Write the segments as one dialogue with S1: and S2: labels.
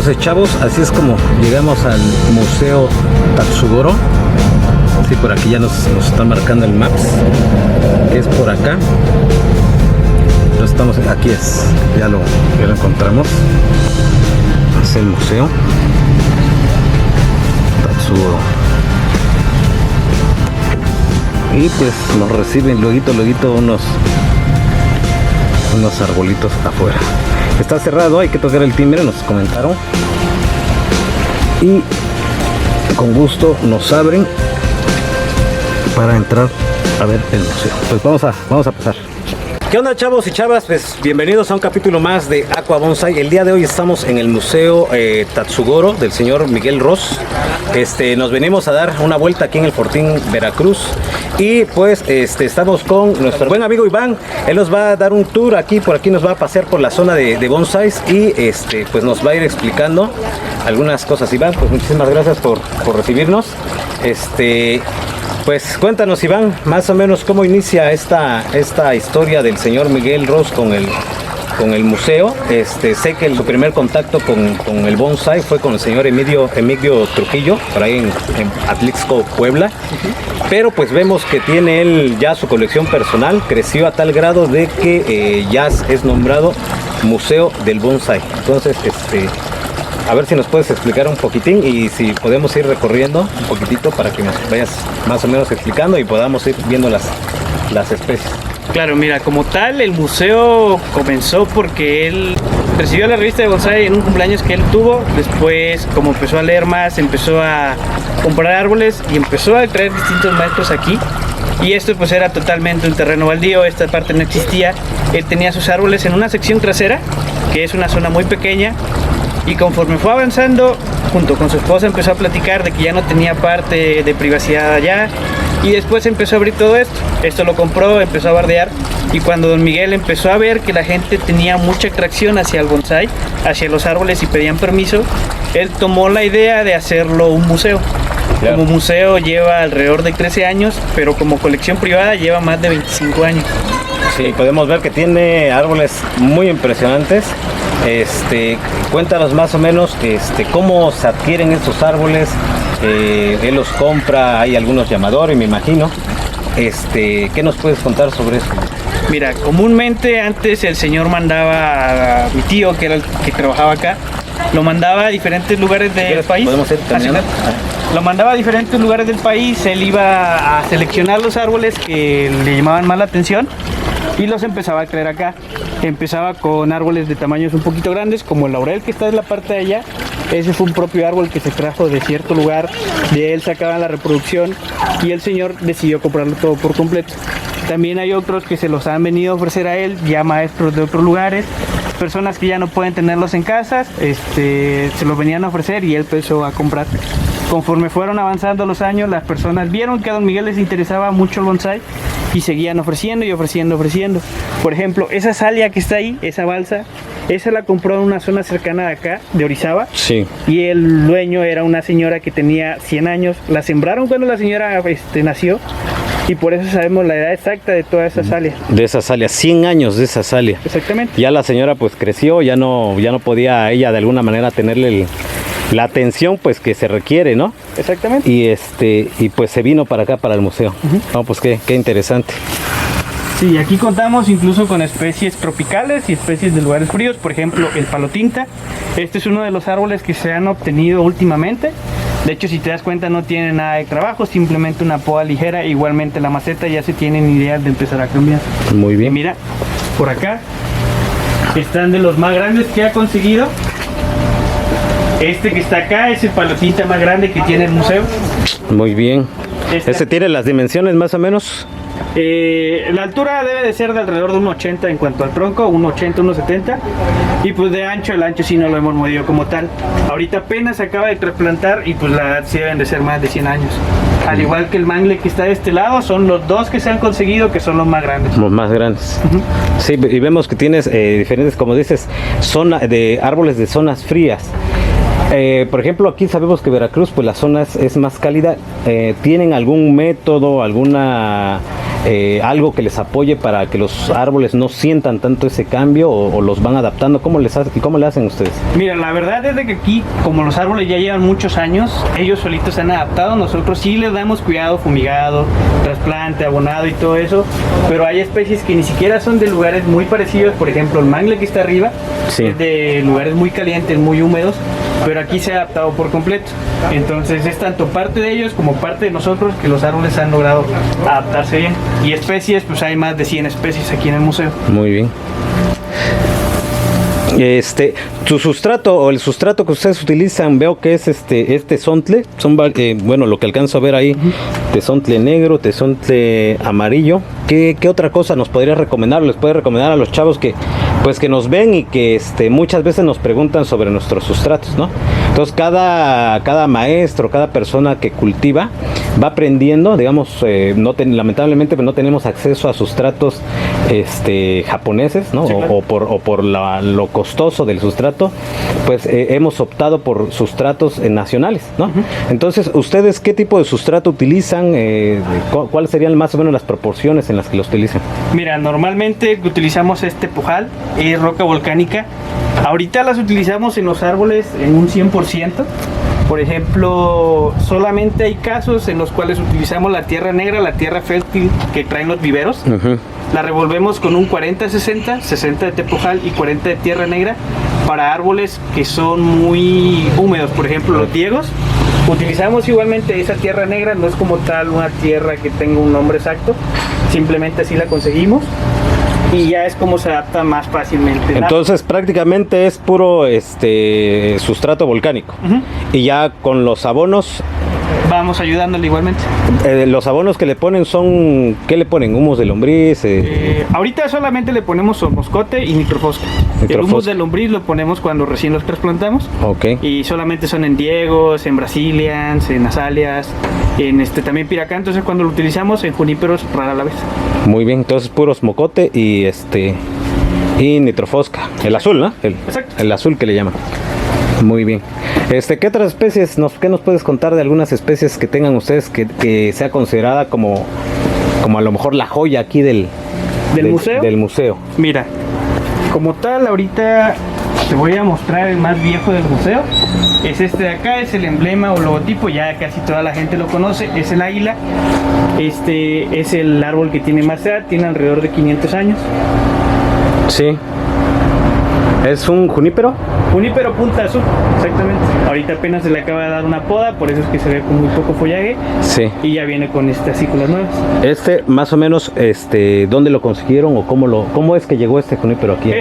S1: Entonces, chavos, así es como llegamos al Museo Tatsugoro. Sí, por aquí ya nos está marcando el Maps, que es por acá. Entonces estamos, aquí es, ya lo encontramos. Es el Museo Tatsugoro. Y pues nos reciben luego unos arbolitos afuera. Está cerrado, hay que tocar el timbre, nos comentaron. Y con gusto nos abren para entrar a ver el museo. Pues vamos a pasar. ¿Qué onda, chavos y chavas? Pues bienvenidos a un capítulo más de Aqua Bonsai. El día de hoy estamos en el Museo Tatsugoro del señor Miguel Ros. Nos venimos a dar una vuelta aquí en el Fortín, Veracruz. Y pues estamos con nuestro buen amigo Iván. Él nos va a dar un tour aquí, por aquí nos va a pasear por la zona de bonsais y pues nos va a ir explicando algunas cosas. Iván, pues muchísimas gracias por recibirnos. Pues cuéntanos, Iván, más o menos cómo inicia esta historia del señor Miguel Ros con el museo. Sé que su primer contacto con el bonsai fue con el señor Emilio Trujillo, por ahí en Atlixco, Puebla. Pero pues vemos que tiene él ya su colección personal, creció a tal grado de que ya es nombrado Museo del Bonsai. Entonces, a ver si nos puedes explicar un poquitín y si podemos ir recorriendo un poquitito para que nos vayas más o menos explicando y podamos ir viendo las especies.
S2: Claro, mira, como tal, el museo comenzó porque él recibió la revista de bonsai en un cumpleaños que él tuvo. Después, como empezó a leer más, empezó a comprar árboles y empezó a traer distintos maestros aquí. Y esto pues era totalmente un terreno baldío, esta parte no existía. Él tenía sus árboles en una sección trasera, que es una zona muy pequeña. Y conforme fue avanzando, junto con su esposa empezó a platicar de que ya no tenía parte de privacidad allá. Y después empezó a abrir todo esto. Esto lo compró, empezó a bardear. Y cuando don Miguel empezó a ver que la gente tenía mucha atracción hacia el bonsai, hacia los árboles y pedían permiso, él tomó la idea de hacerlo un museo. Claro. Como museo lleva alrededor de 13 años, pero como colección privada lleva más de 25 años.
S1: Sí, podemos ver que tiene árboles muy impresionantes. Cuéntanos más o menos cómo se adquieren estos árboles. Él los compra, hay algunos llamadores, me imagino. ¿Qué nos puedes contar sobre eso?
S2: Mira, comúnmente antes el señor mandaba a mi tío, que era el que trabajaba acá, lo mandaba a diferentes lugares del país.
S1: ¿Podemos ir caminando?
S2: Lo mandaba a diferentes lugares del país, él iba a seleccionar los árboles que le llamaban más la atención y los empezaba a traer acá. Empezaba con árboles de tamaños un poquito grandes, como el laurel que está en la parte de allá. Ese fue un propio árbol que se trajo de cierto lugar, de él sacaban la reproducción y el señor decidió comprarlo todo por completo. También hay otros que se los han venido a ofrecer a él, ya maestros de otros lugares, personas que ya no pueden tenerlos en casas, se los venían a ofrecer y él empezó a comprar. Conforme fueron avanzando los años, las personas vieron que a don Miguel les interesaba mucho el bonsai y seguían ofreciendo y ofreciendo. Por ejemplo, esa salia que está ahí, esa balsa, esa la compró en una zona cercana de acá, de Orizaba.
S1: Sí.
S2: Y el dueño era una señora que tenía 100 años. La sembraron cuando la señora nació. Y por eso sabemos la edad exacta de toda esa salia.
S1: De esa salia, 100 años de esa salia.
S2: Exactamente.
S1: Ya la señora pues creció, ya no podía ella de alguna manera tenerle la atención pues que se requiere, ¿no?
S2: Exactamente.
S1: Y pues se vino para acá, para el museo. No, pues qué interesante.
S2: Sí, aquí contamos incluso con especies tropicales y especies de lugares fríos, por ejemplo el palo tinta. Este es uno de los árboles que se han obtenido últimamente. De hecho, si te das cuenta, no tiene nada de trabajo, simplemente una poda ligera. Igualmente la maceta ya se tienen ideas de empezar a cambiar.
S1: Muy bien.
S2: Y mira, por acá están de los más grandes que ha conseguido. Este que está acá es el palo tinta más grande que tiene el museo.
S1: Muy bien. ¿Ese tiene las dimensiones más o menos?
S2: La altura debe de ser de alrededor de 1,80 en cuanto al tronco, 1,80, 1,70. Y pues de ancho, el ancho sí no lo hemos medido como tal. Ahorita apenas se acaba de trasplantar y pues la edad sí deben de ser más de 100 años. Al igual que el mangle que está de este lado, son los dos que se han conseguido que son los más grandes.
S1: Los más grandes. Sí, y vemos que tienes diferentes, como dices, de árboles de zonas frías. Por ejemplo, aquí sabemos que Veracruz, pues la zona es más cálida. ¿Tienen algún método, alguna algo que les apoye para que los árboles no sientan tanto ese cambio o los van adaptando? ¿Cómo le hacen ustedes?
S2: Mira, la verdad es de que aquí, como los árboles ya llevan muchos años, ellos solitos se han adaptado. Nosotros sí les damos cuidado, fumigado, trasplante, abonado y todo eso, pero hay especies que ni siquiera son de lugares muy parecidos. Por ejemplo, el mangle que está arriba es de lugares muy calientes, muy húmedos, pero aquí se ha adaptado por completo. Entonces es tanto parte de ellos como parte de nosotros que los árboles han logrado adaptarse bien. Y especies, pues hay más de 100 especies aquí en el museo.
S1: Muy bien. Tu sustrato o el sustrato que ustedes utilizan, veo que es este tezontle, bueno, lo que alcanzo a ver ahí, tezontle negro, tezontle amarillo. ¿Qué otra cosa nos podría recomendar? Les puede recomendar a los chavos que nos ven y que muchas veces nos preguntan sobre nuestros sustratos, ¿no? Entonces cada maestro, cada persona que cultiva va aprendiendo, digamos, lamentablemente no tenemos acceso a sustratos japoneses, ¿no? Sí, claro. o por lo costoso del sustrato, pues hemos optado por sustratos nacionales, ¿no? Uh-huh. Entonces, ¿ustedes qué tipo de sustrato utilizan? ¿Cuáles serían más o menos las proporciones en las que lo utilizan?
S2: Mira, normalmente utilizamos pujal, es roca volcánica. Ahorita las utilizamos en los árboles en un 100%. Por ejemplo, solamente hay casos en los cuales utilizamos la tierra negra, la tierra fértil que traen los viveros. Uh-huh. La revolvemos con un 40-60, 60 de tepujal y 40 de tierra negra para árboles que son muy húmedos. Por ejemplo, los diegos. Utilizamos igualmente esa tierra negra, no es como tal una tierra que tenga un nombre exacto, simplemente así la conseguimos. Y ya es como se adapta más fácilmente.
S1: Entonces prácticamente es puro sustrato volcánico. Uh-huh. Y ya con los abonos
S2: vamos ayudándole igualmente.
S1: Los abonos que le ponen son, ¿qué le ponen? ¿Humus de lombriz?
S2: Ahorita solamente le ponemos moscote y nitrofosca. El humus de lombriz lo ponemos cuando recién los trasplantamos.
S1: Okay.
S2: Y solamente son en diegos, en brasilians, en azaleas, en también piracá. Entonces cuando lo utilizamos en juníperos rara la vez.
S1: Muy bien, entonces puros mocote y nitrofosca. El azul, ¿no?
S2: Exacto.
S1: El azul que le llaman. Muy bien. ¿Qué otras especies, qué nos puedes contar de algunas especies que tengan ustedes que sea considerada como a lo mejor la joya aquí del
S2: museo?
S1: Del museo.
S2: Mira, como tal, ahorita te voy a mostrar el más viejo del museo. Es de acá, es el emblema o logotipo, ya casi toda la gente lo conoce, es el águila. Es el árbol que tiene más edad, tiene alrededor de 500 años.
S1: Sí. ¿Es un junípero?
S2: Junípero punta azul, exactamente. Ahorita apenas se le acaba de dar una poda, por eso es que se ve con muy poco follaje.
S1: Sí.
S2: Y ya viene con acículas nuevas.
S1: Más o menos, ¿dónde lo consiguieron o cómo es que llegó este junípero aquí?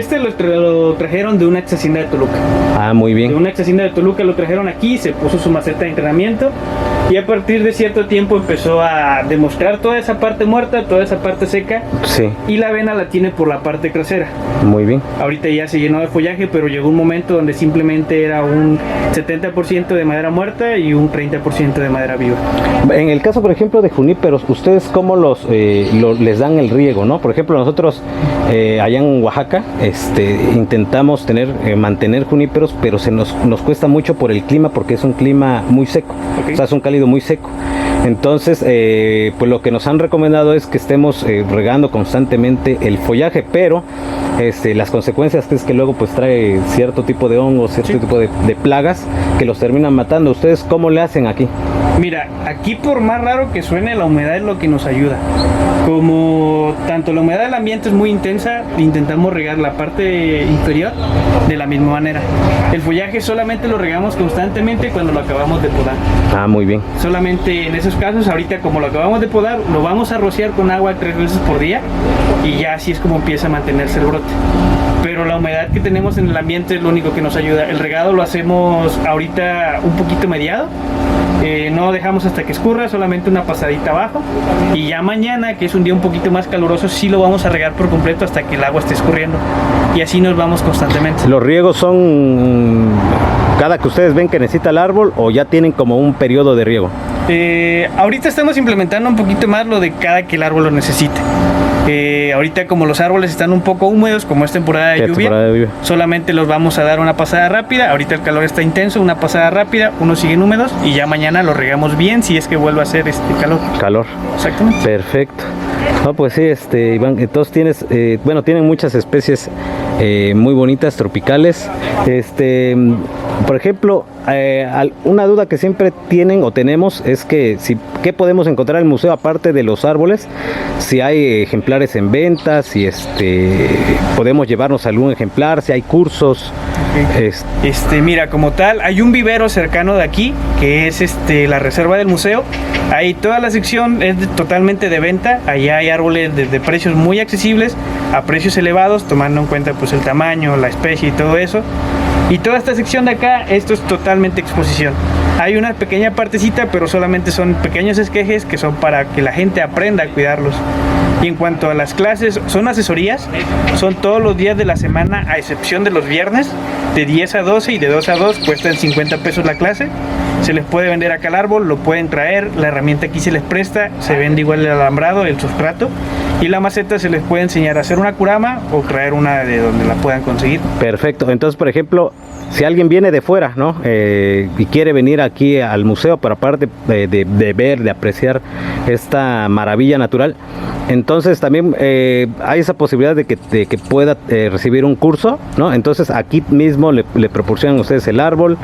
S2: Lo trajeron de una ex hacienda de Toluca.
S1: Ah, muy bien.
S2: De una ex hacienda de Toluca lo trajeron aquí, se puso su maceta de entrenamiento y a partir de cierto tiempo empezó a demostrar toda esa parte muerta, toda esa parte seca.
S1: Sí.
S2: Y la avena la tiene por la parte trasera.
S1: Muy bien.
S2: Ahorita ya se llenó de follaje, pero llegó un momento donde simplemente era un 70% de madera muerta y un 30% de madera viva.
S1: En el caso, por ejemplo, de juníperos, ¿ustedes cómo les dan el riego, no? Por ejemplo, nosotros allá en Oaxaca intentamos mantener juníperos, pero nos cuesta mucho por el clima, porque es un clima muy seco. Okay. O sea, es un cálido muy seco. Entonces, pues lo que nos han recomendado es que estemos regando constantemente el follaje, pero las consecuencias es que luego pues trae cierto tipo de hongos, cierto tipo de plagas que los terminan matando. ¿Ustedes cómo le hacen aquí?
S2: Mira, aquí por más raro que suene, la humedad es lo que nos ayuda. Como tanto la humedad del ambiente es muy intensa, intentamos regar la parte inferior de la misma manera. El follaje solamente lo regamos constantemente cuando lo acabamos de podar.
S1: Ah, muy bien.
S2: Solamente en esos casos, ahorita como lo acabamos de podar, lo vamos a rociar con agua 3 veces por día y ya así es como empieza a mantenerse el brote. Pero la humedad que tenemos en el ambiente es lo único que nos ayuda. El regado lo hacemos ahorita un poquito mediado. No dejamos hasta que escurra, solamente una pasadita abajo y ya mañana, que es un día un poquito más caluroso, sí lo vamos a regar por completo hasta que el agua esté escurriendo y así nos vamos constantemente.
S1: ¿Los riegos son cada que ustedes ven que necesita el árbol o ya tienen como un periodo de riego?
S2: Ahorita estamos implementando un poquito más lo de cada que el árbol lo necesite. Ahorita como los árboles están un poco húmedos, como es temporada de lluvia, solamente los vamos a dar una pasada rápida. Ahorita el calor está intenso, una pasada rápida, unos siguen húmedos y ya mañana los regamos bien si es que vuelve a hacer calor.
S1: Calor.
S2: Exactamente.
S1: Perfecto. No, pues sí, Iván, entonces tienen muchas especies muy bonitas, tropicales. Por ejemplo, una duda que siempre tienen o tenemos es que ¿qué podemos encontrar en el museo aparte de los árboles? Si hay ejemplares en venta, si podemos llevarnos algún ejemplar, si hay cursos.
S2: Mira, como tal, hay un vivero cercano de aquí, que es la reserva del museo. Ahí toda la sección es totalmente de venta. Allá hay árboles de precios muy accesibles a precios elevados, tomando en cuenta pues el tamaño, la especie y todo eso. Y toda esta sección de acá, esto es totalmente exposición. Hay una pequeña partecita, pero solamente son pequeños esquejes que son para que la gente aprenda a cuidarlos. Y en cuanto a las clases, son asesorías, son todos los días de la semana, a excepción de los viernes, de 10 a 12 y de 2 a 2, cuestan 50 pesos la clase. Se les puede vender acá el árbol, lo pueden traer, la herramienta aquí se les presta, se vende igual el alambrado, el sustrato, y la maceta se les puede enseñar a hacer una curama o traer una de donde la puedan conseguir.
S1: Perfecto, entonces por ejemplo, si alguien viene de fuera, ¿no? Y quiere venir aquí al museo, pero aparte de ver, de apreciar esta maravilla natural, entonces también hay esa posibilidad de que pueda recibir un curso, ¿no? Entonces aquí mismo le proporcionan a ustedes el árbol,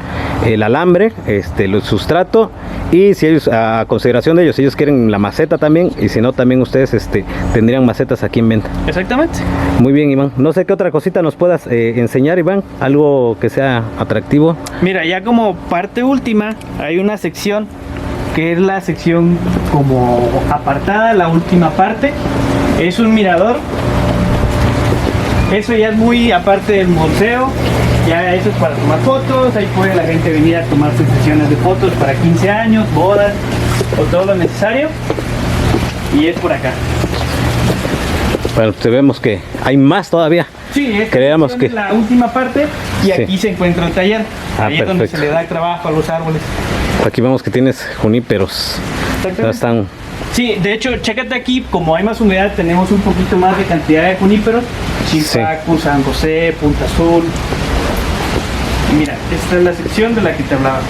S1: el alambre, el sustrato, y si ellos, a consideración de ellos, si ellos quieren la maceta también, y si no, también ustedes tendrían macetas aquí en venta.
S2: Exactamente.
S1: Muy bien, Iván. No sé qué otra cosita nos puedas enseñar, Iván, algo que sea atractivo.
S2: Mira, ya como parte última, hay una sección que es la sección como apartada, la última parte. Es un mirador. Eso ya es muy aparte del museo. Ya eso es para tomar fotos. Ahí puede la gente venir a tomar sus sesiones de fotos para 15 años, bodas o todo lo necesario. Y es por acá.
S1: Bueno, pues vemos que hay más todavía.
S2: Sí,
S1: creemos que
S2: es la última parte y sí. Aquí se encuentra el taller. Ahí es donde se le da el trabajo a los árboles.
S1: Aquí vemos que tienes juníperos. Ya están.
S2: Sí, de hecho, chécate aquí, como hay más humedad, tenemos un poquito más de cantidad de juníperos. Chimpacu, sí. San José, Punta Azul. Y mira, esta es la sección de la que te hablaba.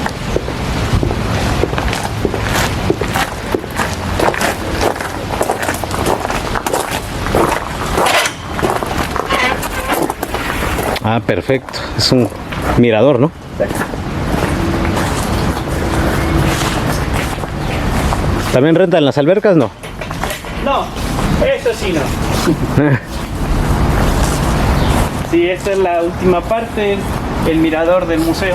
S1: Ah, perfecto. Es un mirador, ¿no?
S2: Exacto.
S1: ¿También rentan las albercas? No.
S2: No, eso sí no. Sí, esta es la última parte, el mirador del museo.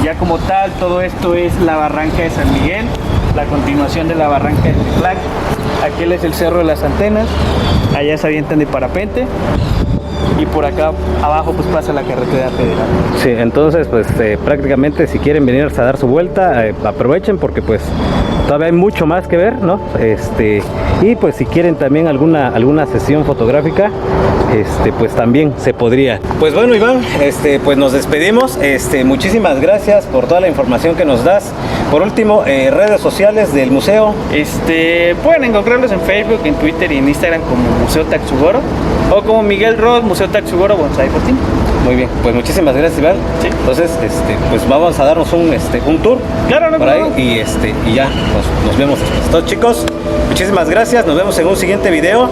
S2: Ya como tal, todo esto es la barranca de San Miguel, la continuación de la barranca de Teclac. Aquel es el Cerro de las Antenas, allá se avientan de parapente. Y por acá abajo pues pasa la carretera federal.
S1: Sí, entonces pues prácticamente si quieren venir a dar su vuelta, aprovechen porque pues todavía hay mucho más que ver, ¿no? Y pues si quieren también alguna sesión fotográfica, pues también se podría. Pues bueno, Iván, pues nos despedimos. Muchísimas gracias por toda la información que nos das. Por último, redes sociales del museo.
S2: Pueden encontrarlos en Facebook, en Twitter y en Instagram como Museo Taxugoro o como Miguel Ross, Museo Taxugoro Bonsai Fortín.
S1: Muy bien, pues muchísimas gracias, Iván.
S2: Sí.
S1: Entonces, pues vamos a darnos un tour.
S2: Claro, no,
S1: por ahí y ya nos vemos después. Entonces, chicos, muchísimas gracias. Nos vemos en un siguiente video.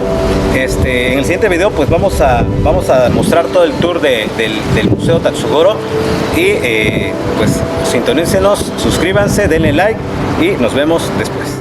S1: En el siguiente video, pues vamos a mostrar todo el tour del Museo Taxugoro y pues sintonícenos, suscríbanse, denle like y nos vemos después.